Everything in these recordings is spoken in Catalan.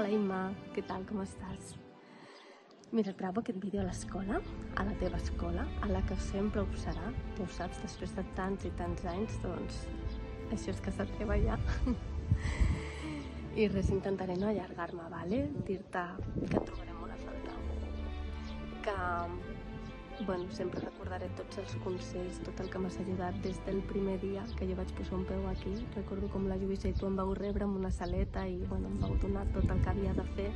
Hola Imma, què tal, com estàs? Mira, et gravo aquest vídeo a l'escola, a la teva escola, a la que sempre ho serà. Tu ho saps, després de tants i tants anys, doncs això és casa teva ja. I res, intentaré no allargar-me, vale? Dir-te que et trobaré molt a faltar. Que, bueno, sempre recordaré tots els consells, tot el que m'has ajudat des del primer dia que jo vaig posar un peu aquí. Recordo com la Lluïsa i tu em vau rebre amb una saleta i, bueno, em vau donar tot el que havia de fer.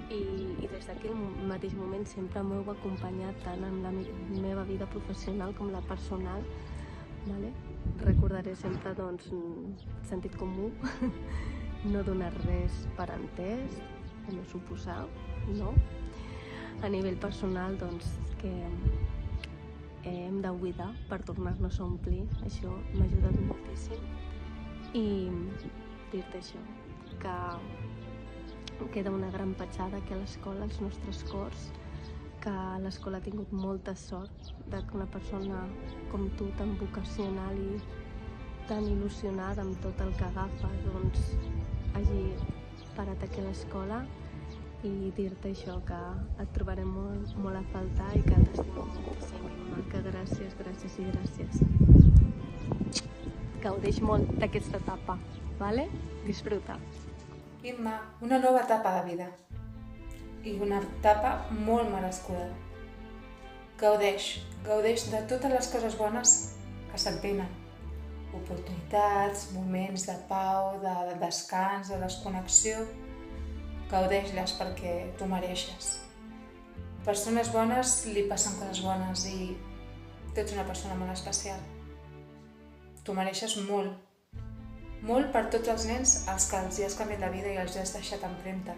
I des d'aquell mateix moment sempre m'heu acompanyat tant en la meva vida professional com la personal, vale? Recordaré sempre, doncs, sentit comú, no donar res per entès, o no suposar, no? A nivell personal, doncs, que hem de buidar per tornar-nos a omplir, això m'ha ajudat moltíssim. I dir-te això, que queda una gran petjada aquí a l'escola, als nostres cors, que l'escola ha tingut molta sort de que una persona com tu, tan vocacional i tan il·lusionada amb tot el que agafa, doncs hagi parat aquí a l'escola, i dir-te això, que et trobaré molt a faltar i que t'estimo moltíssim, Imma, que gràcies, gràcies i gràcies. Gaudeix molt d'aquesta etapa, vale? Disfruta. Imma, una nova etapa de vida i una etapa molt merescuda. Gaudeix de totes les coses bones que se't venen. Oportunitats, moments de pau, de descans, de desconnexió. Gaudeix-les perquè t'ho mereixes. Persones bones li passen coses bones i tu ets una persona molt especial. T'ho mereixes molt. Molt per tots els nens als que els hi has canviat la vida i els has deixat empremta,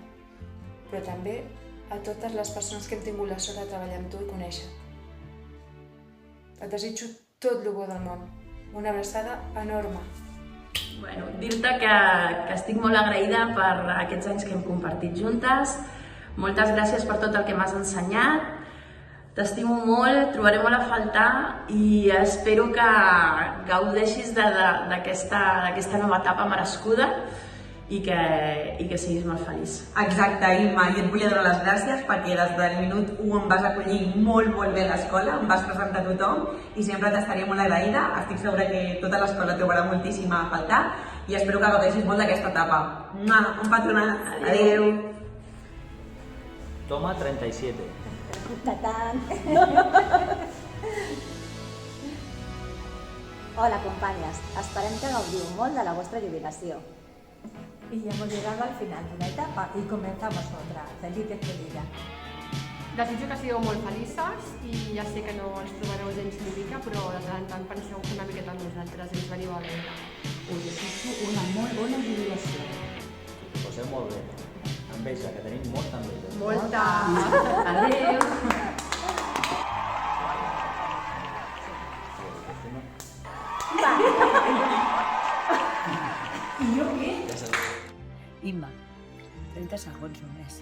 però també a totes les persones que hem tingut la sort de treballar amb tu i conèixer. Et desitjo tot el bo del món. Una abraçada enorme. Bueno, dir-te que estic molt agraïda per aquests anys que hem compartit juntes. Moltes gràcies per tot el que m'has ensenyat. T'estimo molt, et trobaré molt a faltar i espero que gaudeixis d'aquesta nova etapa merescuda i que siguis molt feliç. Exacte, Imma, i et vull donar les gràcies perquè des del minut 1 em vas acollir molt bé a l'escola, em vas presentar a tothom i sempre t'estaria molt agraïda. Estic segura que tota l'escola trobarà moltíssim a faltar i espero que gaudeixis molt d'aquesta etapa. Un petronat. Adéu. Toma 37. Hola, companyes. Esperem que gaudiu molt de la vostra jubilació. Y ya hemos llegado al final de una etapa y comenzamos otra. Feliz despedida. Desitjo que sigueu molt felices i ja sé que no ens trobareu gens ni mica, però de tant en tant penseu una miqueta en nosaltres i ens veniu a veure. Us desitjo una molt bona jubilació. Poseu molt bé. Enveja, que tenim molta enveja. Molta! Adéu! I jo què? Imma, 30 segons només.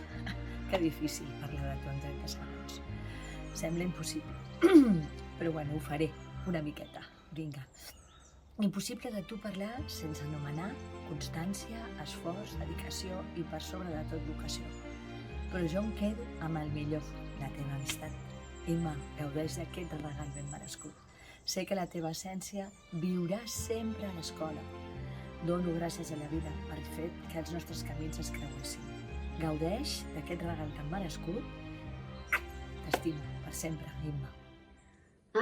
Que difícil parlar de tu en 30 segons. Sembla impossible. Però bueno, ho faré una miqueta. Vinga. Impossible de tu parlar sense anomenar constància, esforç, dedicació i per sobre de tot vocació. Però jo em quedo amb el millor, la teva amistat. Imma, gaudeix d'aquest regal ben merescut. Sé que la teva essència viurà sempre a l'escola. Dono gràcies a la vida per el fet que els nostres camins es creuessin. Gaudeix d'aquest regal tan merescut. T'estimo per sempre, Imma.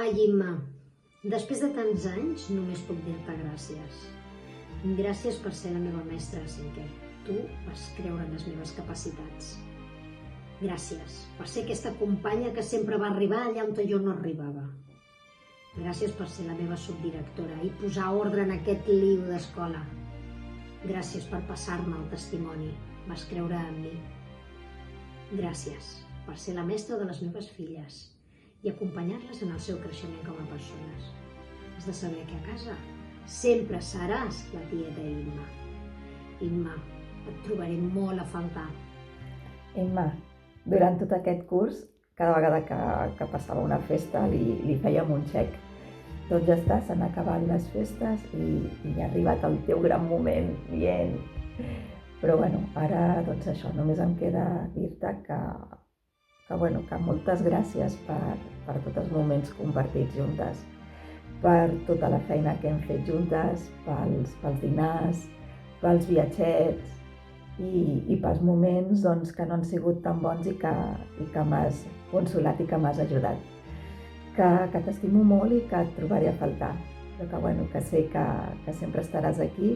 Ai, Imma, després de tants anys només puc dir-te gràcies. Gràcies per ser la meva mestra a cinquè. Tu vas creure en les meves capacitats. Gràcies per ser aquesta companya que sempre va arribar allà on jo no arribava. Gràcies per ser la meva subdirectora i posar ordre en aquest lío d'escola. Gràcies per passar-me el testimoni. Vas creure en mi. Gràcies per ser la mestra de les meves filles i acompanyar-les en el seu creixement com a persones. Has de saber que a casa sempre seràs la tieta Imma. Imma, et trobaré molt a faltar. Imma, durant tot aquest curs, cada vegada que passava una festa li fèiem un xec. Doncs ja està, s'han acabat les festes i ha arribat el teu gran moment, dient Però bueno, ara doncs això, només em queda dir-te que moltes gràcies per tots els moments compartits juntes, per tota la feina que hem fet juntes, pels dinars, pels viatgets i pels moments doncs, que no han sigut tan bons i que m'has consolat i que m'has ajudat. Que t'estimo molt i que et trobaré a faltar, però que sé que sempre estaràs aquí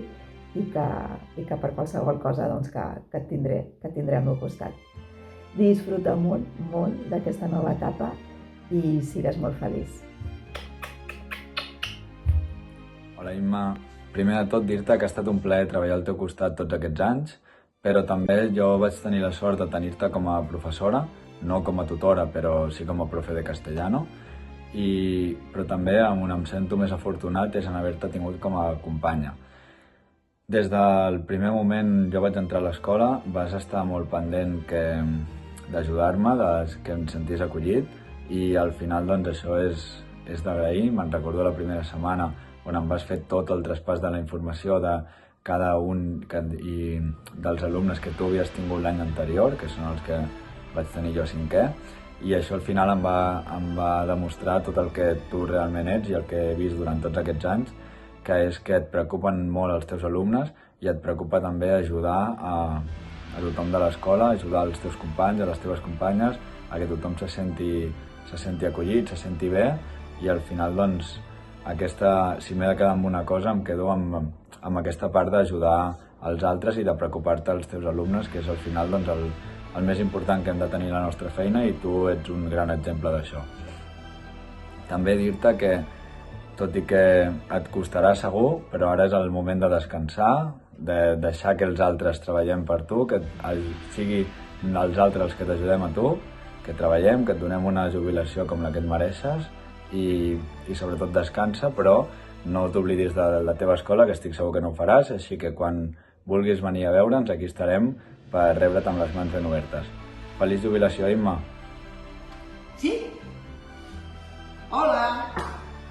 i que per qualsevol cosa doncs, que et tindré al meu costat. Disfruta molt, molt d'aquesta nova etapa i sigues molt feliç. Hola Imma, primer de tot dir-te que ha estat un plaer treballar al teu costat tots aquests anys, però també jo vaig tenir la sort de tenir-te com a professora, no com a tutora, però sí com a profe de castellano, però també on em sento més afortunat és en haver-te tingut com a companya. Des del primer moment jo vaig entrar a l'escola, vas estar molt pendent d'ajudar-me, que em sentís acollit, i al final doncs això és d'agrair. Me'n recordo la primera setmana on em vas fer tot el traspàs de la informació de cada un i dels alumnes que tu havies tingut l'any anterior, que són els que vaig tenir jo a 5è, i això al final em va demostrar tot el que tu realment ets i el que he vist durant tots aquests anys, que és que et preocupen molt els teus alumnes i et preocupa també ajudar a tothom de l'escola, ajudar els teus companys, a les teves companyes, a que tothom se senti acollit, se senti bé, i al final, doncs, si m'he de quedar amb una cosa, em quedo amb aquesta part d'ajudar els altres i de preocupar-te als teus alumnes, que és al final doncs, el més important que hem de tenir a la nostra feina, i tu ets un gran exemple d'això. També dir-te que, tot i que et costarà segur, però ara és el moment de descansar, de deixar que els altres treballem per tu, que sigui els altres els que t'ajudem a tu, que treballem, que et donem una jubilació com la que et mereixes i sobretot descansa, però no t'oblidis de la teva escola, que estic segur que no ho faràs, així que quan vulguis venir a veure'ns, aquí estarem per rebre't amb les mans ben obertes. Feliç jubilació, Imma! Sí? Hola!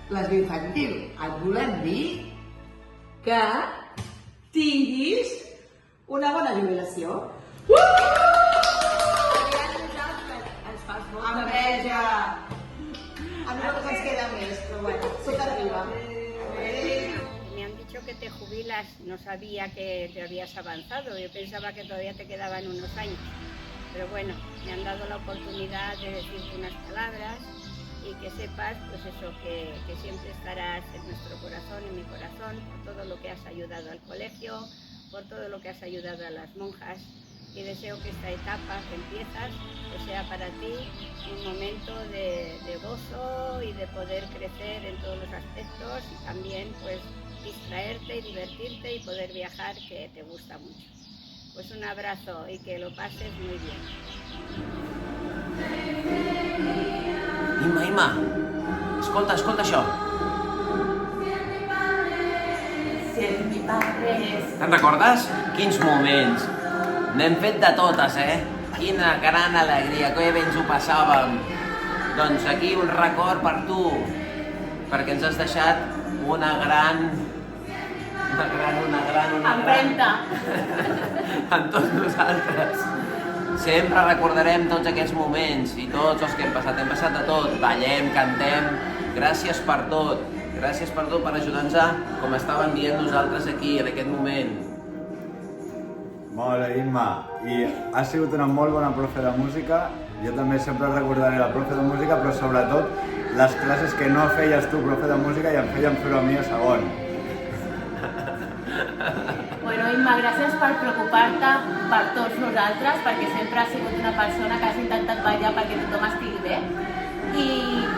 Les d'infantil, et volem dir que tinguis una bona jubilació. Ens fas molta enveja. A nosaltres ens queda més, però bueno, tot arriba. Me han dicho que te jubilas, no sabía que te habías avanzado, yo pensaba que todavía te quedaban unos años. Pero bueno, me han dado la oportunidad de decirte unas palabras y que sepas, pues eso, que siempre estarás en nuestro corazón, en mi corazón, por todo lo que has ayudado al colegio, por todo lo que has ayudado a las monjas, y deseo que esta etapa que empiezas pues sea para ti un momento de gozo y de poder crecer en todos los aspectos, y también pues distraerte y divertirte y poder viajar, que te gusta mucho. Pues un abrazo y que lo pases muy bien. Imma, escolta això. Te'n recordes? Quins moments. N'hem fet de totes, Quina gran alegria, que bé ens ho passàvem. Doncs aquí un record per tu, perquè ens has deixat una gran empremta amb tots nosaltres. Sempre recordarem tots aquests moments i tots els que hem passat de tot. Ballem, cantem, gràcies per tot. Gràcies per tot, per ajudar-nos, com estàvem dient nosaltres aquí, en aquest moment. Molt bé, Imma. I has sigut una molt bona profe de música. Jo també sempre recordaré la profe de música, però sobretot les classes que no feies tu, profe de música, i em feien fer-ho a mi a segon. Bueno, Imma, gràcies per preocupar-te per tots nosaltres, perquè sempre has sigut una persona que has intentat vetllar perquè tothom estigui bé. I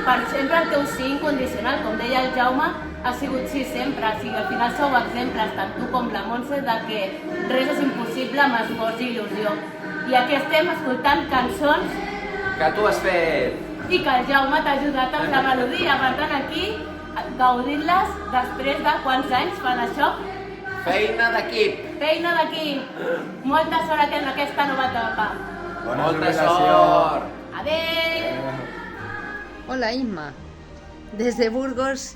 per sempre el teu sí incondicional, com deia el Jaume, ha sigut sí sempre. O sigui, al final sou exemples, tant tu com la Montse, de que res és impossible amb esforç i il·lusió. I aquí estem escoltant cançons que tu has fet i que el Jaume t'ha ajudat amb la melodia. Per tant, aquí, gaudint-les després de quants anys fan això? Feina d'equip. Feina d'equip. Molta sort en aquesta nova etapa. Molta sort. Adéu. Hola Imma, desde Burgos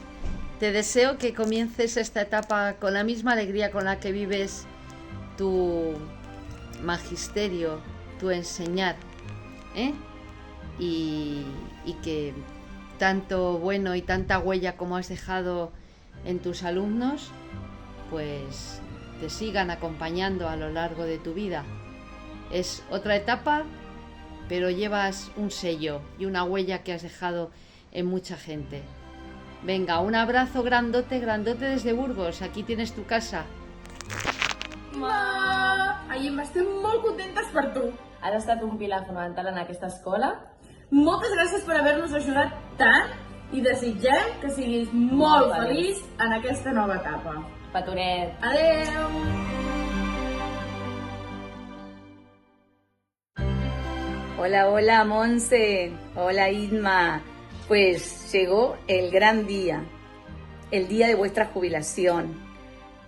te deseo que comiences esta etapa con la misma alegría con la que vives tu magisterio, tu enseñar, y que tanto bueno y tanta huella como has dejado en tus alumnos, pues te sigan acompañando a lo largo de tu vida. Es otra etapa, pero llevas un sello y una huella que has dejado en mucha gente. Venga, un abrazo grandote, grandote desde Burgos. Aquí tienes tu casa. Imma, estem molt contentes per tu. Has estat un pilar fonamental en aquesta escola. Moltes gràcies per haver-nos ajudat tant i desitgem que siguis molt feliç en aquesta nova etapa. Petonet. Adeu! Hola, hola, Monse. Hola, Inma. Pues llegó el gran día, el día de vuestra jubilación.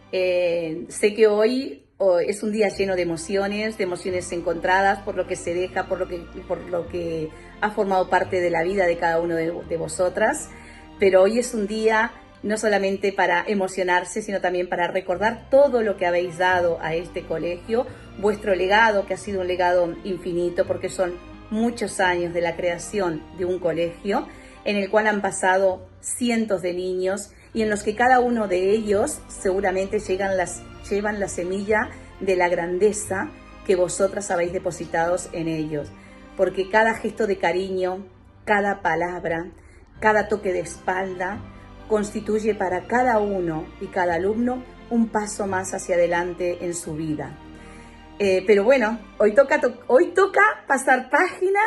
Sé que hoy es un día lleno de emociones encontradas por lo que se deja, por lo que ha formado parte de la vida de cada uno de vosotras. Pero hoy es un día no solamente para emocionarse, sino también para recordar todo lo que habéis dado a este colegio, vuestro legado, que ha sido un legado infinito, porque son muchos años de la creación de un colegio en el cual han pasado cientos de niños y en los que cada uno de ellos seguramente llevan la semilla de la grandeza que vosotras habéis depositado en ellos. Porque cada gesto de cariño, cada palabra, cada toque de espalda constituye para cada uno y cada alumno un paso más hacia adelante en su vida. Pero bueno, hoy toca pasar página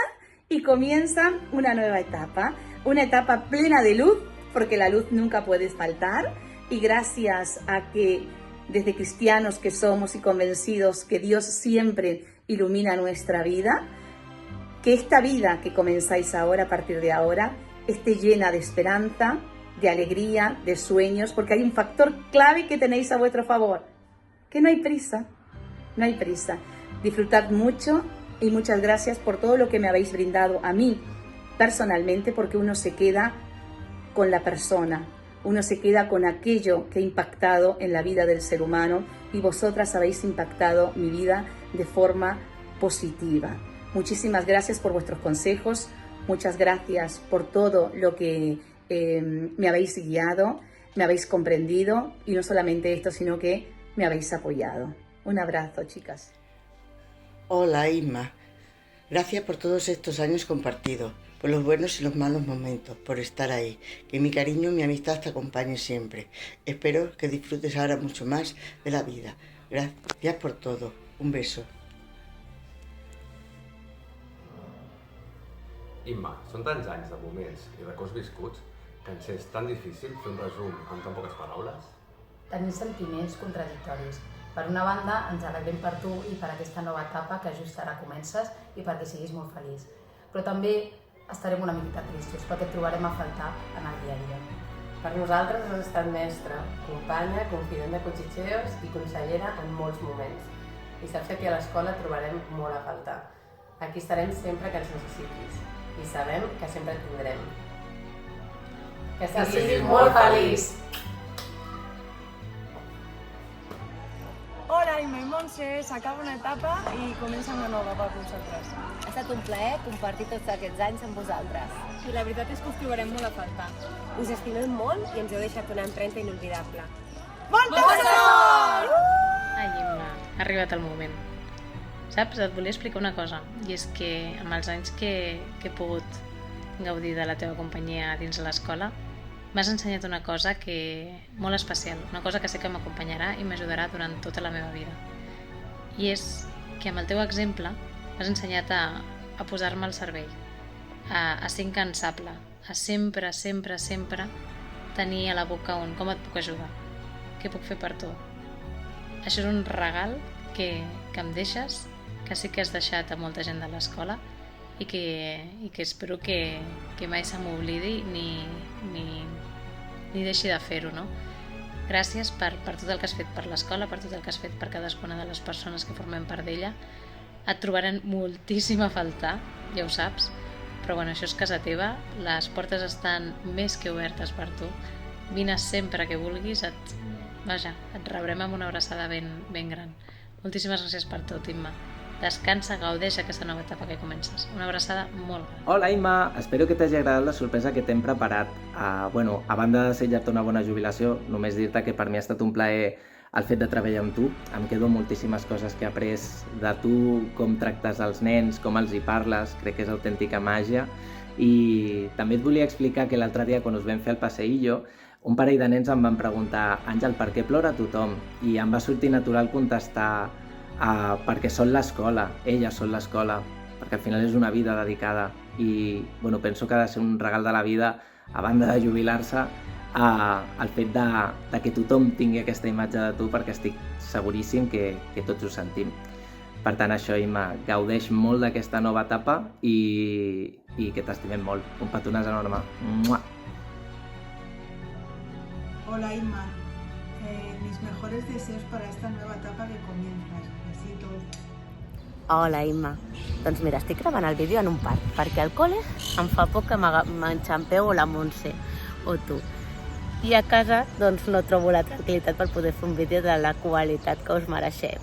y comienza una nueva etapa. Una etapa plena de luz, porque la luz nunca puede faltar, y gracias a que desde cristianos que somos y convencidos que Dios siempre ilumina nuestra vida, que esta vida que comenzáis ahora, a partir de ahora, esté llena de esperanza, de alegría, de sueños, porque hay un factor clave que tenéis a vuestro favor, que no hay prisa, no hay prisa. Disfrutad mucho y muchas gracias por todo lo que me habéis brindado a mí, personalmente, porque uno se queda con la persona, uno se queda con aquello que ha impactado en la vida del ser humano y vosotras habéis impactado mi vida de forma positiva. Muchísimas gracias por vuestros consejos, muchas gracias por todo lo que me habéis guiado, me habéis comprendido y no solamente esto, sino que me habéis apoyado. Un abrazo, chicas. Hola, Inma. Gracias por todos estos años compartidos, por los buenos y los malos momentos, por estar ahí. Que mi cariño y mi amistad te acompañen siempre. Espero que disfrutes ahora mucho más de la vida. Gracias por todo. Un beso. Imma, són tants anys de moments i records viscuts que ens és tan difícil fer un resum en tan poques paraules? Tenim sentiments contradictoris. Per una banda, ens alegrem per tu i per aquesta nova etapa que just ara comences i perquè siguis molt feliç. Però també estarem una miqueta tristos perquè et trobarem a faltar en el dia a dia. Per nosaltres has estat mestra, companya, confident de Cuchicheos i consellera en molts moments. I saps que aquí a l'escola et trobarem molt a faltar. Aquí estarem sempre que ens necessitis i sabem que sempre et tindrem. Que siguis molt feliç! Hola, Imma i Montse, s'acaba una etapa i comença una nova per vosaltres. Ha estat un plaer compartir tots aquests anys amb vosaltres. I la veritat és que us trobarem molt a faltar. Us estimem molt i ens heu deixat una empremta inolvidable. Montessor! Ai, Imma, ha arribat el moment. Saps, et volia explicar una cosa, i és que amb els anys que he pogut gaudir de la teva companyia dins l'escola, m'has ensenyat una cosa molt especial, una cosa que sé que m'acompanyarà i m'ajudarà durant tota la meva vida. I és que amb el teu exemple m'has ensenyat a posar-me al servei, a ser incansable, a sempre, sempre, sempre tenir a la boca un com et puc ajudar, què puc fer per tu. Això és un regal que em deixes, que sí que has deixat a molta gent de l'escola i que espero que mai se m'oblidi ni deixi de fer-ho, no? Gràcies per tot el que has fet per l'escola, per tot el que has fet per cadascuna de les persones que formem part d'ella. Et trobaran moltíssim a faltar, ja ho saps, però bueno, això és casa teva, les portes estan més que obertes per tu. Vine sempre que vulguis, et rebrem amb una abraçada ben gran. Moltíssimes gràcies per tot, Imma. descansa, gaudeix aquesta nova etapa que comences. Una abraçada molt gran. Hola Imma, espero que t'hagi agradat la sorpresa que t'hem preparat. A banda de desitjar-te una bona jubilació, només dir-te que per mi ha estat un plaer el fet de treballar amb tu. Em quedo moltíssimes coses que he après de tu, com tractes els nens, com els hi parles, crec que és autèntica màgia. I també et volia explicar que l'altre dia, quan us vam fer el passeillo, un parell de nens em van preguntar «Àngel, per què plora tothom?» I em va sortir natural contestar perquè són l'escola, elles són l'escola, perquè al final és una vida dedicada i penso que ha de ser un regal de la vida, a banda de jubilar-se, el fet de que tothom tingui aquesta imatge de tu, perquè estic seguríssim que tots ho sentim. Per tant, això, Imma, gaudeix molt d'aquesta nova etapa i que t'estimem molt. Un petonàs enorme. Mua! Hola, Imma. Mis mejores deseos para esta nueva etapa que comienzas. Besitos. Hola, Imma. Doncs mira, estic gravant el vídeo en un parc, perquè al col·le em fa por que m'enxampeu la Montse o tu. I a casa doncs no trobo la tranquil·litat per poder fer un vídeo de la qualitat que us mereixeu.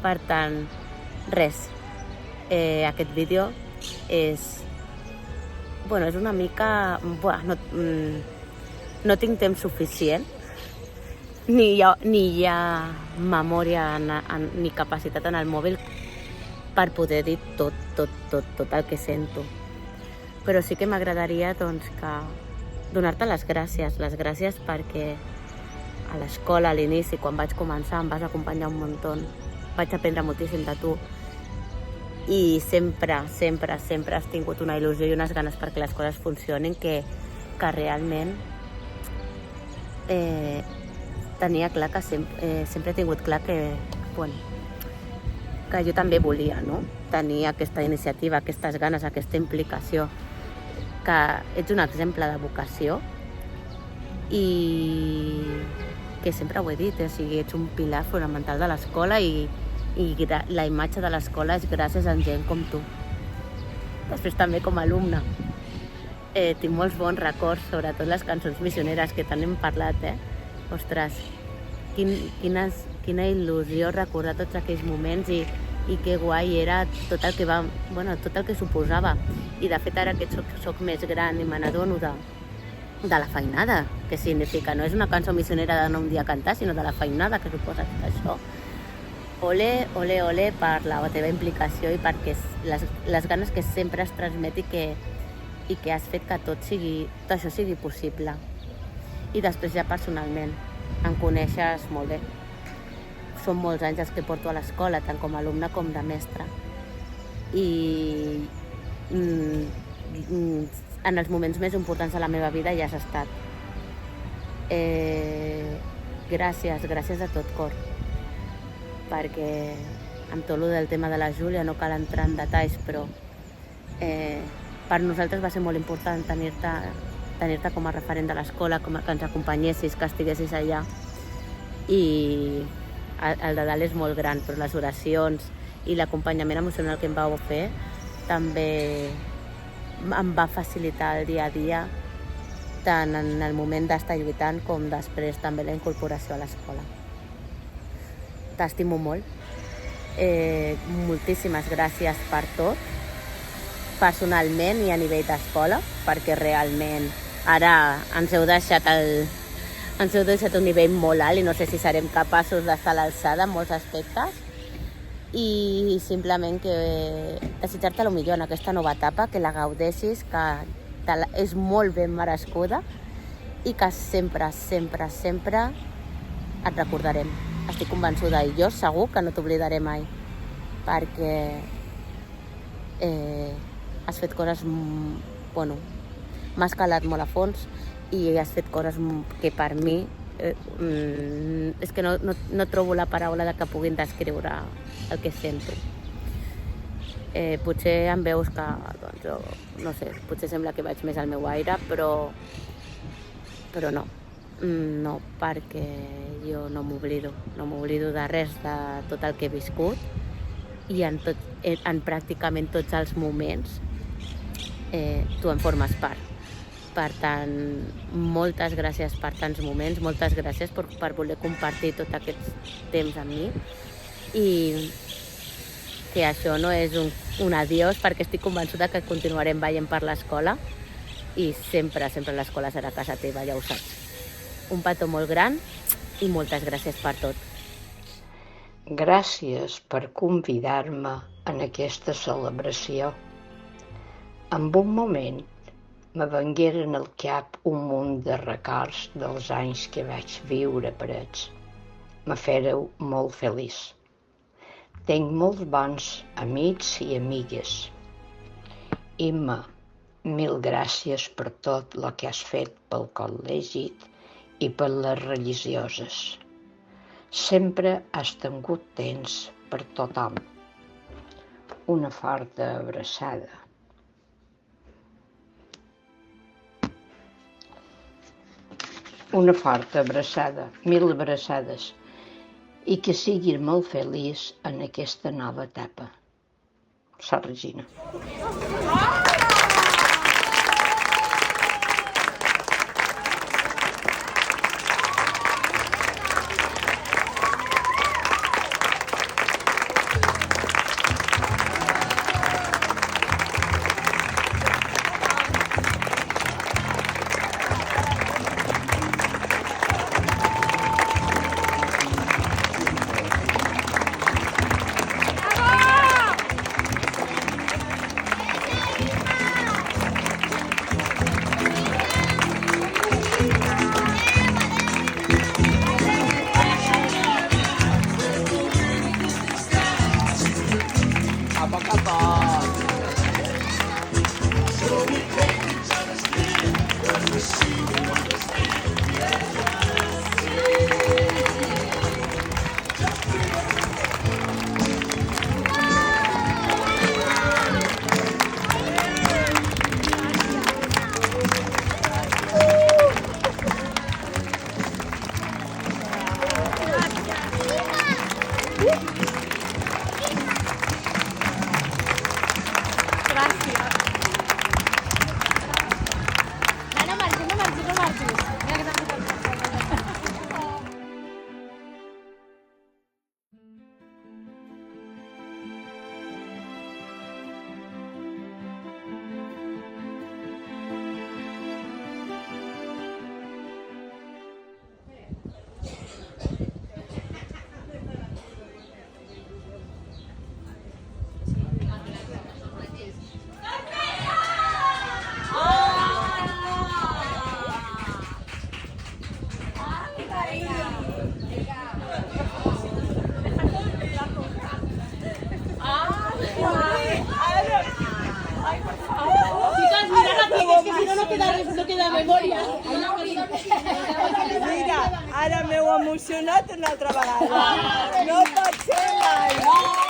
Per tant, res, aquest vídeo és una mica... No tinc temps suficient, ni hi ha memòria ni capacitat en el mòbil per poder dir tot el que sento. Però sí que m'agradaria donar-te les gràcies perquè a l'escola, a l'inici, quan vaig començar, em vas acompanyar un muntó, vaig aprendre moltíssim de tu i sempre has tingut una il·lusió i unes ganes perquè les coses funcionin que realment tenia clar que sempre he tingut clar que jo també volia, no? Tenir aquesta iniciativa, aquestes ganes, aquesta implicació, que ets un exemple de vocació i que sempre ho he dit, ets un pilar fonamental de l'escola i la imatge de l'escola és gràcies a gent com tu. Després també com a alumne. Tinc molts bons records, sobretot les cançons missioneres que tant hem parlat, Ostres, quina il·lusió recordar tots aquells moments i que guai era tot el que suposava. I de fet ara que soc més gran i me n'adono de la feinada que significa. No és una cançó missionera d'anar un dia a cantar, sinó de la feinada que suposa tot això. Ole, ole, ole per la teva implicació i perquè les ganes que sempre es transmet i que has fet que tot això sigui possible. I després ja personalment, em coneixes molt bé. Són molts anys els que porto a l'escola, tant com a alumne com de mestre. I en els moments més importants de la meva vida ja has estat. Gràcies de tot cor. Perquè amb tot el tema de la Júlia no cal entrar en detalls, però per nosaltres va ser molt important tenir-te com a referent de l'escola, que ens acompanyessis, que estiguessis allà. I el de dalt és molt gran, però les oracions i l'acompanyament emocional que em vau fer també em va facilitar el dia a dia, tant en el moment d'estar lluitant com després també la incorporació a l'escola. T'estimo molt. Moltíssimes gràcies per tot, personalment i a nivell d'escola, perquè realment ara ens heu deixat un nivell molt alt i no sé si serem capaços d'estar a l'alçada en molts aspectes. I simplement desitjar-te el millor en aquesta nova etapa, que la gaudeixis, que és molt ben merescuda i que sempre et recordarem. Estic convençuda i jo segur que no t'oblidaré mai, perquè has fet coses, m'has calat molt a fons i has fet coses que per mi és que no trobo la paraula que puguin descriure el que sento. Potser em veus que, no sé, potser sembla que vaig més al meu aire, però no. No, perquè jo no m'oblido de res de tot el que he viscut i en pràcticament tots els moments tu en formes part. Per tant, moltes gràcies per tants moments, moltes gràcies per voler compartir tot aquest temps amb mi i que això no és un adiós, perquè estic convençuda que continuarem veient per l'escola i sempre, sempre l'escola serà casa teva, ja ho saps. Un petó molt gran i moltes gràcies per tot. Gràcies per convidar-me en aquesta celebració. En un moment me vengueren al cap un munt de records dels anys que vaig viure parets. Me fèreu molt feliç. Tinc molts bons amics i amigues. Imma, mil gràcies per tot el que has fet pel col·legi i per les religioses. Sempre has tingut temps per tothom. Una forta abraçada. Una forta abraçada, 1000 abraçades, i que siguis molt feliç en aquesta nova etapa. Sort Regina. No queda memòria. Mira, ara m'heu emocionat una altra vegada. No pot ser mai.